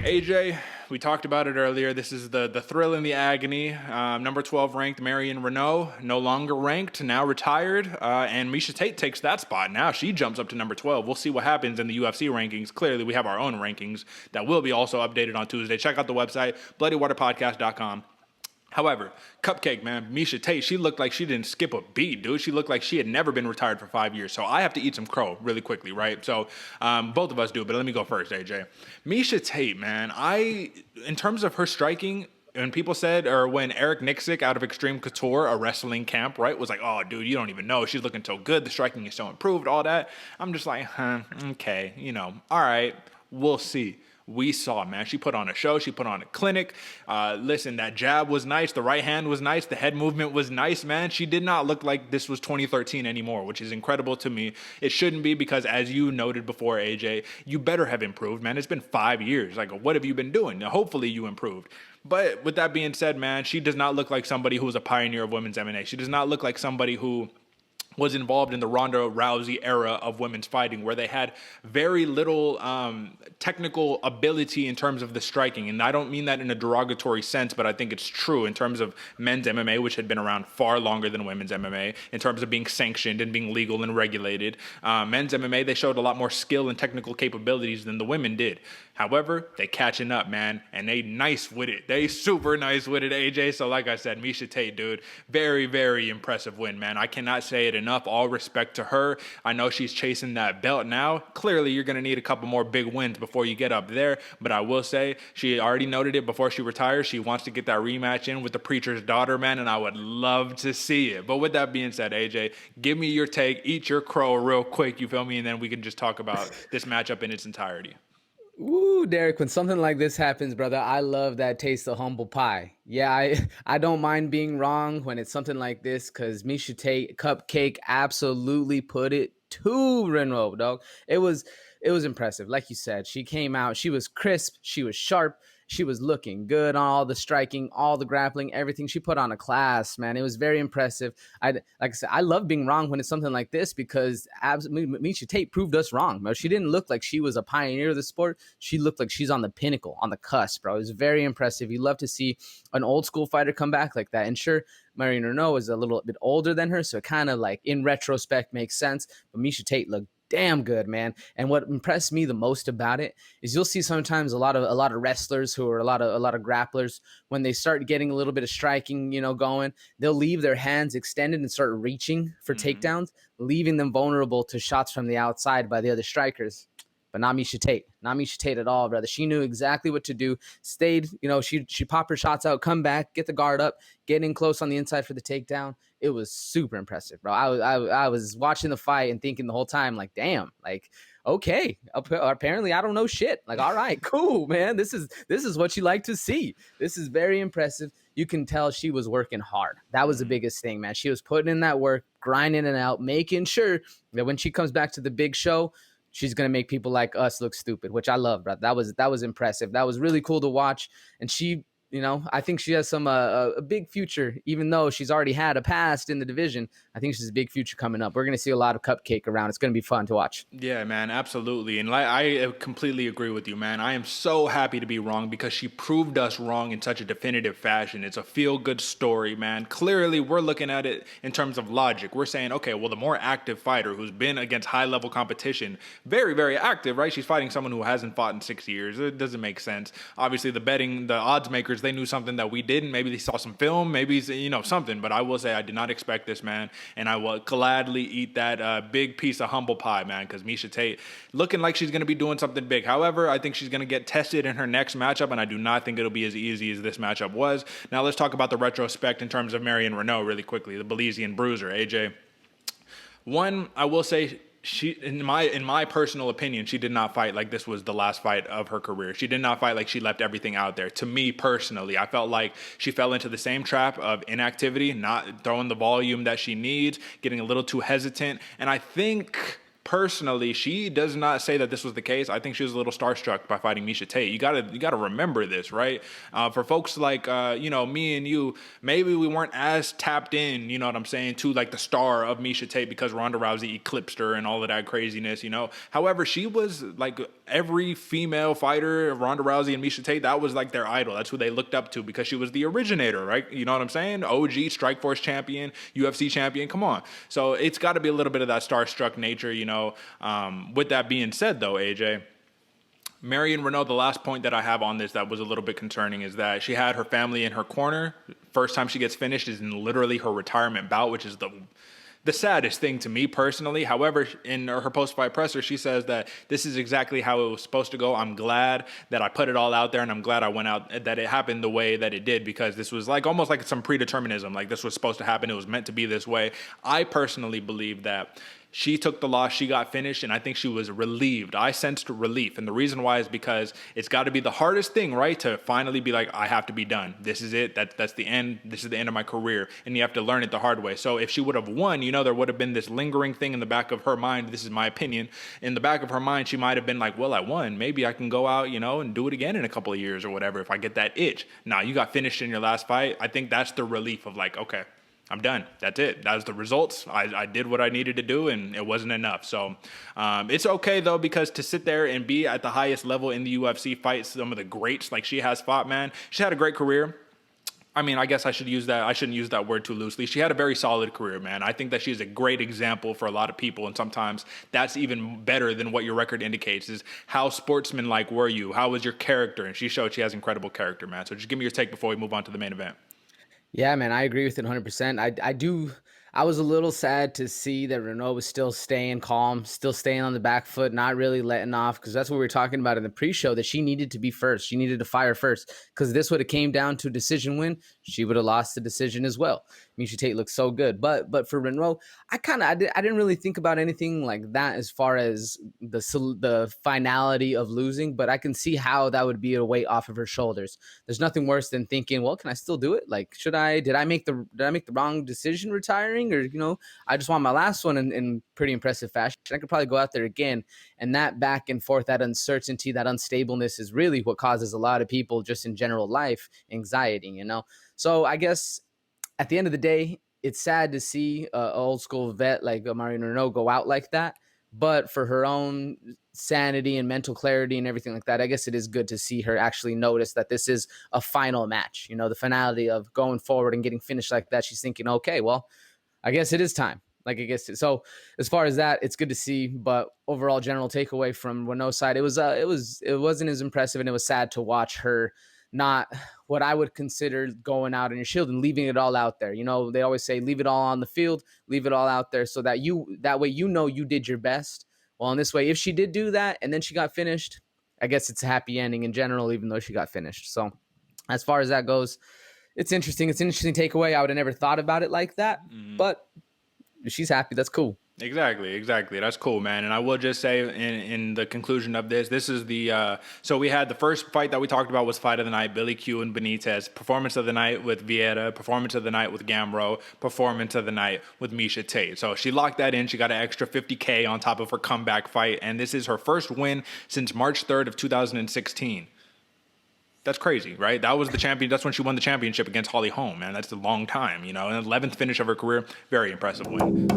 AJ, we talked about it earlier. This is the thrill and the agony. Number 12 ranked Marion Reneau, no longer ranked, now retired. And Miesha Tate takes that spot. Now she jumps up to number 12. We'll see what happens in the UFC rankings. Clearly, we have our own rankings that will be also updated on Tuesday. Check out the website, bloodywaterpodcast.com. However, Cupcake, man, Miesha Tate, she looked like she didn't skip a beat, dude. She looked like she had never been retired for 5 years. So I have to eat some crow really quickly, right? So both of us do, but let me go first, AJ. Miesha Tate, man, in terms of her striking, when people said, or when Eric Nixick out of Extreme Couture, a wrestling camp, right, was like, oh, dude, you don't even know. She's looking so good. The striking is so improved, all that. I'm just like, okay, all right, we'll see. We saw, man. She put on a show. She put on a clinic. Listen, that jab was nice. The right hand was nice. The head movement was nice, man. She did not look like this was 2013 anymore, which is incredible to me. It shouldn't be because, as you noted before, AJ, you better have improved, man. It's been 5 years. Like, what have you been doing? Now, hopefully you improved. But with that being said, man, she does not look like somebody who was a pioneer of women's MMA. She does not look like somebody who was involved in the Ronda Rousey era of women's fighting, where they had very little technical ability in terms of the striking. And I don't mean that in a derogatory sense, but I think it's true in terms of men's MMA, which had been around far longer than women's MMA, in terms of being sanctioned and being legal and regulated. Men's MMA, they showed a lot more skill and technical capabilities than the women did. However, they catching up, man, and they nice with it. They super nice with it, AJ. So like I said, Miesha Tate, dude, very, very impressive win, man. I cannot say it enough. All respect to her. I know she's chasing that belt now. Clearly, you're going to need a couple more big wins before you get up there. But I will say, she already noted it before she retires. She wants to get that rematch in with the preacher's daughter, man, and I would love to see it. But with that being said, AJ, give me your take. Eat your crow real quick, you feel me? And then we can just talk about this matchup in its entirety. Woo, Derek, when something like this happens, brother, I love that taste of humble pie. Yeah, I don't mind being wrong when it's something like this because Miesha Tate, Cupcake, absolutely put it to Reneau, dog. It was impressive. Like you said, she came out, she was crisp, she was sharp, she was looking good on all the striking, all the grappling, everything. She put on a class, man. It was very impressive. Like I said, I love being wrong when it's something like this because Miesha Tate proved us wrong, bro. She didn't look like she was a pioneer of the sport. She looked like she's on the pinnacle, on the cusp, bro. It was very impressive. You love to see an old school fighter come back like that. And sure, Marion Reneau is a little bit older than her, so it kind of like in retrospect makes sense. But Miesha Tate looked damn good, man. And what impressed me the most about it is you'll see sometimes a lot of wrestlers who are a lot of grapplers, when they start getting a little bit of striking, going, they'll leave their hands extended and start reaching for takedowns, leaving them vulnerable to shots from the outside by the other strikers. But not Miesha Tate. Not Miesha Tate at all, brother. She knew exactly what to do. Stayed, she popped her shots out, come back, get the guard up, get in close on the inside for the takedown. It was super impressive, bro. I was watching the fight and thinking the whole time, like, damn, like, okay, apparently I don't know shit. Like, all right, cool, man. This is what you like to see. This is very impressive. You can tell she was working hard. That was the biggest thing, man. She was putting in that work, grinding it out, making sure that when she comes back to the big show, she's going to make people like us look stupid, which I love, bro. That was impressive. That was really cool to watch. And she, I think she has some a big future, even though she's already had a past in the division. I think she's a big future coming up. We're going to see a lot of Cupcake around. It's going to be fun to watch. Yeah, man, absolutely. And I completely agree with you, man. I am so happy to be wrong because she proved us wrong in such a definitive fashion. It's a feel-good story, man. Clearly, we're looking at it in terms of logic. We're saying, okay, well, the more active fighter who's been against high-level competition, very, very active, right? She's fighting someone who hasn't fought in 6 years. It doesn't make sense. Obviously, the odds makers, they knew something that we didn't. Maybe they saw some film, maybe, something. But I will say I did not expect this, man. And I will gladly eat that big piece of humble pie, man, because Miesha Tate looking like she's going to be doing something big. However, I think she's going to get tested in her next matchup, and I do not think it'll be as easy as this matchup was. Now, let's talk about the retrospect in terms of Marion Reneau really quickly, the Belizean bruiser, AJ. One, I will say, she, in my personal opinion, she did not fight like this was the last fight of her career. She did not fight like she left everything out there. To me personally, I felt like she fell into the same trap of inactivity, not throwing the volume that she needs, getting a little too hesitant. And I think Personally, she does not say that this was the case. I think she was a little starstruck by fighting Miesha Tate. You gotta remember this, right? For folks like me and you, maybe we weren't as tapped in, you know what I'm saying, to like the star of Miesha Tate because Ronda Rousey eclipsed her and all of that craziness, you know. However, she was like every female fighter, Ronda Rousey and Miesha Tate, that was like their idol. That's who they looked up to because she was the originator, right? You know what I'm saying? OG, Strikeforce champion, UFC champion. Come on. So it's got to be a little bit of that starstruck nature, you know. With that being said, though, AJ, Marion Reneau, the last point that I have on this that was a little bit concerning is that she had her family in her corner. First time she gets finished is in literally her retirement bout, which is the saddest thing to me personally. However, in her post-fight presser, she says that this is exactly how it was supposed to go. I'm glad that I put it all out there, and I'm glad I went out, that it happened the way that it did, because this was like almost like some predeterminism. Like this was supposed to happen. It was meant to be this way. I personally believe that she took the loss, she got finished, and I think she was relieved. I sensed relief. And the reason why is because it's got to be the hardest thing, right? To finally be like, I have to be done. This is it. That's the end. This is the end of my career. And you have to learn it the hard way. So if she would have won, you know, there would have been this lingering thing in the back of her mind. This is my opinion. In the back of her mind, she might have been like, well, I won. Maybe I can go out, you know, and do it again in a couple of years or whatever if I get that itch. Now, you got finished in your last fight. I think that's the relief of like, okay, I'm done. That's it. That was the results. I did what I needed to do, and it wasn't enough. So it's okay, though, because to sit there and be at the highest level in the UFC, fight some of the greats like she has fought, man. She had a great career. I mean, I guess I shouldn't use that word too loosely. She had a very solid career, man. I think that she's a great example for a lot of people, and sometimes that's even better than what your record indicates, is how sportsmanlike were you? How was your character? And she showed she has incredible character, man. So just give me your take before we move on to the main event. Yeah, man, I agree with it 100%. I was a little sad to see that Renault was still staying calm, still staying on the back foot, not really letting off, because that's what we were talking about in the pre-show, that she needed to be first. She needed to fire first, because this would have came down to a decision win. She would have lost the decision as well. Miesha Tate looks so good. But for Renault, I didn't really think about anything like that as far as the finality of losing, but I can see how that would be a weight off of her shoulders. There's nothing worse than thinking, well, can I still do it? Like, did I make the wrong decision retiring? Or, you know, I just won my last one in pretty impressive fashion. I could probably go out there again. And that back and forth, that uncertainty, that unstableness is really what causes a lot of people just in general life anxiety, you know? So I guess at the end of the day, it's sad to see an old school vet like Marion Reneau go out like that. But for her own sanity and mental clarity and everything like that, I guess it is good to see her actually notice that this is a final match. You know, the finality of going forward and getting finished like that. She's thinking, okay, well, I guess it is time. Like, I guess so. As far as that, it's good to see. But overall, general takeaway from Renault's side, it wasn't as impressive, and it was sad to watch her not what I would consider going out on your shield and leaving it all out there. You know, they always say leave it all on the field, leave it all out there, so that way you know you did your best. Well, in this way, if she did do that and then she got finished, I guess it's a happy ending in general, even though she got finished. So as far as that goes, it's interesting. It's an interesting takeaway. I would have never thought about it like that, but she's happy. That's cool. Exactly. That's cool, man. And I will just say in the conclusion of this is the, so we had the first fight that we talked about was fight of the night, Billy Q and Benitez, performance of the night with Vieira, performance of the night with Gamro, performance of the night with Miesha Tate. So she locked that in. She got an extra $50K on top of her comeback fight. And this is her first win since March 3rd of 2016. That's crazy, right? That was the champion. That's when she won the championship against Holly Holm, man. That's a long time, you know. An 11th finish of her career. Very impressive win.